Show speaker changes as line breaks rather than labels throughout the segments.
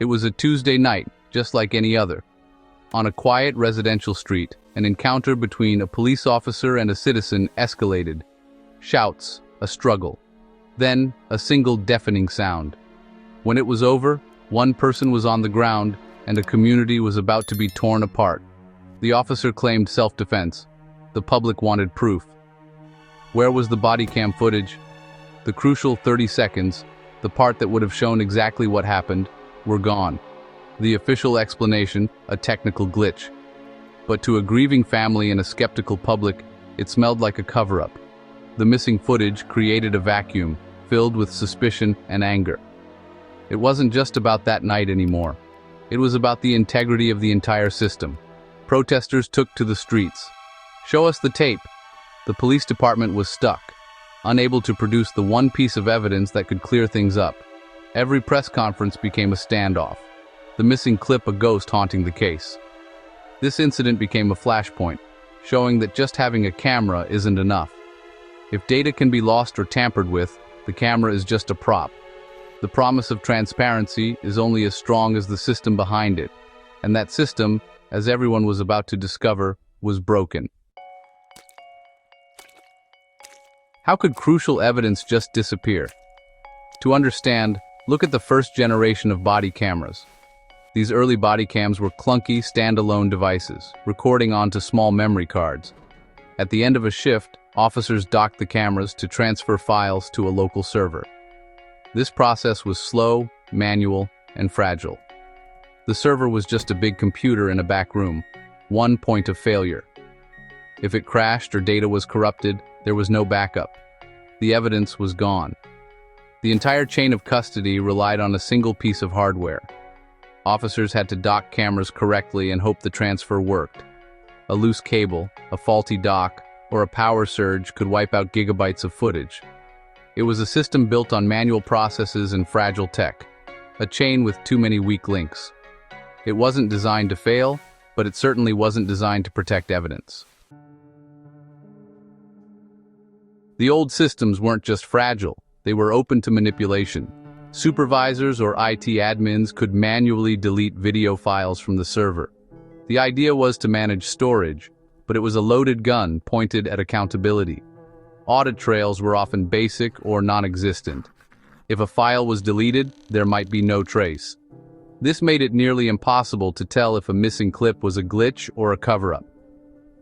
It was a Tuesday night, just like any other. On a quiet residential street, an encounter between a police officer and a citizen escalated. Shouts, a struggle. Then, a single deafening sound. When it was over, one person was on the ground, and a community was about to be torn apart. The officer claimed self-defense. The public wanted proof. Where was the body cam footage? The crucial 30 seconds, the part that would have shown exactly what happened, were gone. The official explanation, a technical glitch. But to a grieving family and a skeptical public, it smelled like a cover-up. The missing footage created a vacuum, filled with suspicion and anger. It wasn't just about that night anymore. It was about the integrity of the entire system. Protesters took to the streets. "Show us the tape." The police department was stuck, unable to produce the one piece of evidence that could clear things up. Every press conference became a standoff. The missing clip a ghost haunting the case. This incident became a flashpoint, showing that just having a camera isn't enough. If data can be lost or tampered with, the camera is just a prop. The promise of transparency is only as strong as the system behind it, and that system, as everyone was about to discover, was broken. How could crucial evidence just disappear? To understand, look at the first generation of body cameras. These early body cams were clunky, standalone devices, recording onto small memory cards. At the end of a shift, officers docked the cameras to transfer files to a local server. This process was slow, manual, and fragile. The server was just a big computer in a back room, one point of failure. If it crashed or data was corrupted, there was no backup. The evidence was gone. The entire chain of custody relied on a single piece of hardware. Officers had to dock cameras correctly and hope the transfer worked. A loose cable, a faulty dock, or a power surge could wipe out gigabytes of footage. It was a system built on manual processes and fragile tech, a chain with too many weak links. It wasn't designed to fail, but it certainly wasn't designed to protect evidence. The old systems weren't just fragile, they were open to manipulation. Supervisors or IT admins could manually delete video files from the server. The idea was to manage storage, but it was a loaded gun pointed at accountability. Audit trails were often basic or non-existent. If a file was deleted, there might be no trace. This made it nearly impossible to tell if a missing clip was a glitch or a cover-up.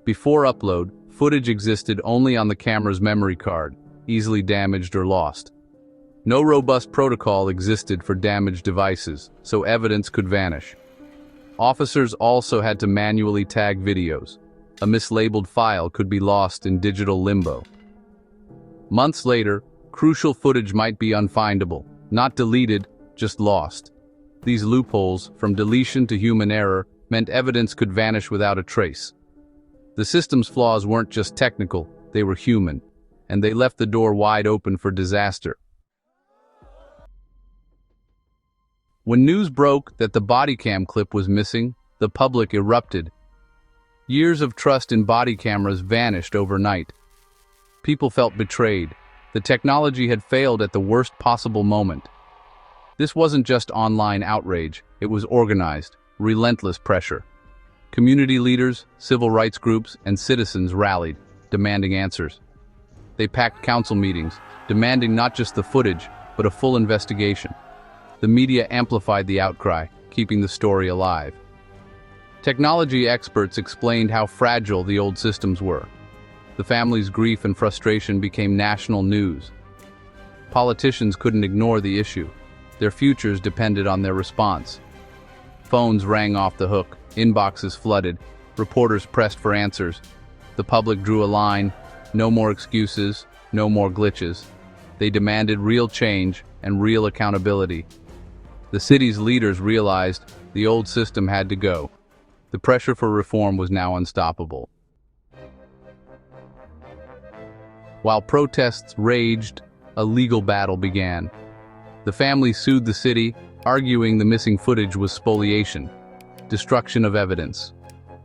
Before upload, footage existed only on the camera's memory card, easily damaged or lost. No robust protocol existed for damaged devices, so evidence could vanish. Officers also had to manually tag videos. A mislabeled file could be lost in digital limbo. Months later, crucial footage might be unfindable, not deleted, just lost. These loopholes, from deletion to human error, meant evidence could vanish without a trace. The system's flaws weren't just technical, they were human, and they left the door wide open for disaster. When news broke that the bodycam clip was missing, the public erupted. Years of trust in body cameras vanished overnight. People felt betrayed. The technology had failed at the worst possible moment. This wasn't just online outrage, it was organized, relentless pressure. Community leaders, civil rights groups, and citizens rallied, demanding answers. They packed council meetings, demanding not just the footage, but a full investigation. The media amplified the outcry, keeping the story alive. Technology experts explained how fragile the old systems were. The family's grief and frustration became national news. Politicians couldn't ignore the issue. Their futures depended on their response. Phones rang off the hook, inboxes flooded, reporters pressed for answers. The public drew a line, no more excuses, no more glitches. They demanded real change and real accountability. The city's leaders realized the old system had to go. The pressure for reform was now unstoppable. While protests raged, a legal battle began. The family sued the city, arguing the missing footage was spoliation, destruction of evidence.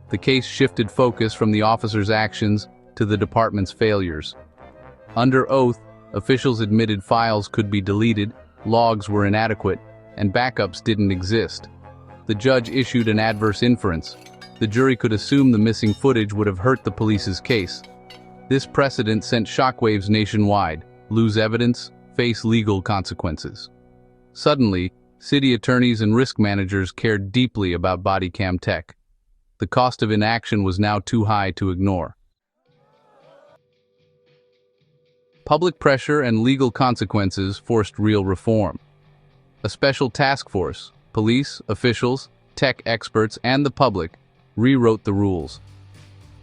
The case shifted focus from the officers' actions to the department's failures. Under oath, officials admitted files could be deleted, logs were inadequate, and backups didn't exist. The judge issued an adverse inference. The jury could assume the missing footage would have hurt the police's case. This precedent sent shockwaves nationwide. Lose evidence, face legal consequences. Suddenly, city attorneys and risk managers cared deeply about Bodycam tech. The cost of inaction was now too high to ignore. Public pressure and legal consequences forced real reform. A special task force, police, officials, tech experts, and the public rewrote the rules.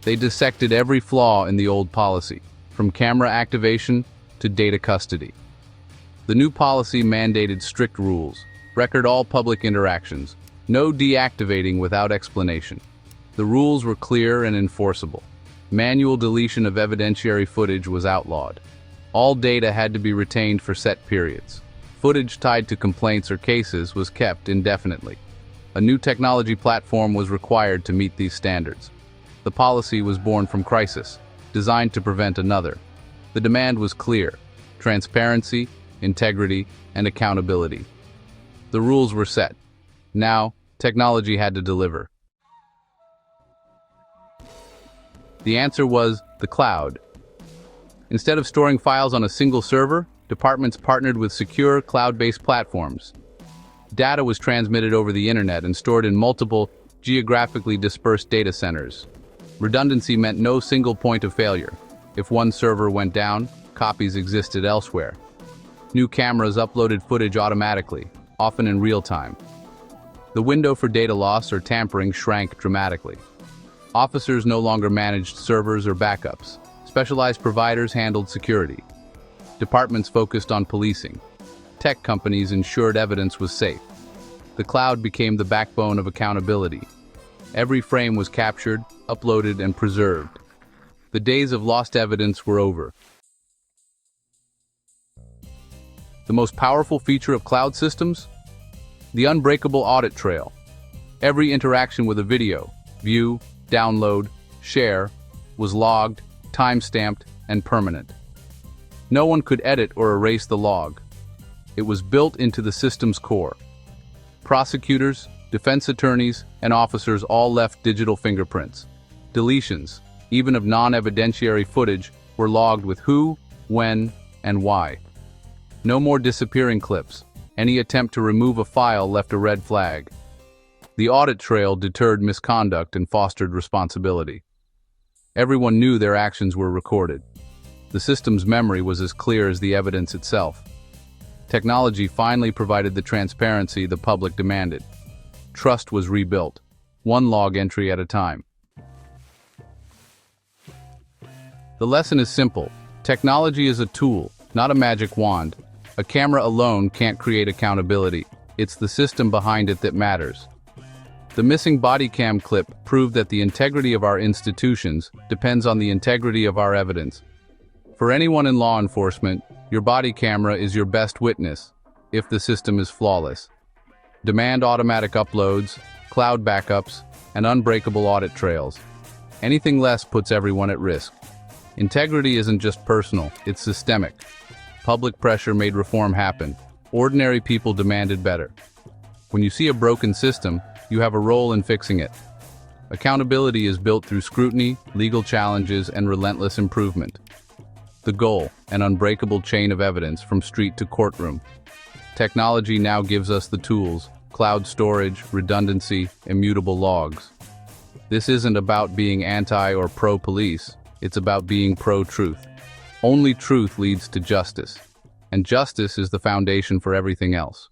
They dissected every flaw in the old policy, from camera activation to data custody. The new policy mandated strict rules, record all public interactions, no deactivating without explanation. The rules were clear and enforceable. Manual deletion of evidentiary footage was outlawed. All data had to be retained for set periods. Footage tied to complaints or cases was kept indefinitely. A new technology platform was required to meet these standards. The policy was born from crisis, designed to prevent another. The demand was clear: transparency, integrity, and accountability. The rules were set. Now, technology had to deliver. The answer was the cloud. Instead of storing files on a single server, departments partnered with secure, cloud-based platforms. Data was transmitted over the internet and stored in multiple, geographically dispersed data centers. Redundancy meant no single point of failure. If one server went down, copies existed elsewhere. New cameras uploaded footage automatically, often in real time. The window for data loss or tampering shrank dramatically. Officers no longer managed servers or backups. Specialized providers handled security. Departments focused on policing. Tech companies ensured evidence was safe. The cloud became the backbone of accountability. Every frame was captured, uploaded, and preserved. The days of lost evidence were over. The most powerful feature of cloud systems? The unbreakable audit trail. Every interaction with a video, view, download, share, was logged, time-stamped, and permanent. No one could edit or erase the log. It was built into the system's core. Prosecutors, defense attorneys, and officers all left digital fingerprints. Deletions, even of non-evidentiary footage, were logged with who, when, and why. No more disappearing clips. Any attempt to remove a file left a red flag. The audit trail deterred misconduct and fostered responsibility. Everyone knew their actions were recorded. The system's memory was as clear as the evidence itself. Technology finally provided the transparency the public demanded. Trust was rebuilt, one log entry at a time. The lesson is simple. Technology is a tool, not a magic wand. A camera alone can't create accountability. It's the system behind it that matters. The missing Bodycam clip proved that the integrity of our institutions depends on the integrity of our evidence. For anyone in law enforcement, your body camera is your best witness, if the system is flawless. Demand automatic uploads, cloud backups, and unbreakable audit trails. Anything less puts everyone at risk. Integrity isn't just personal, it's systemic. Public pressure made reform happen. Ordinary people demanded better. When you see a broken system, you have a role in fixing it. Accountability is built through scrutiny, legal challenges, and relentless improvement. The goal, an unbreakable chain of evidence from street to courtroom. Technology now gives us the tools: cloud storage, redundancy, immutable logs. This isn't about being anti or pro-police, it's about being pro-truth. Only truth leads to justice, and justice is the foundation for everything else.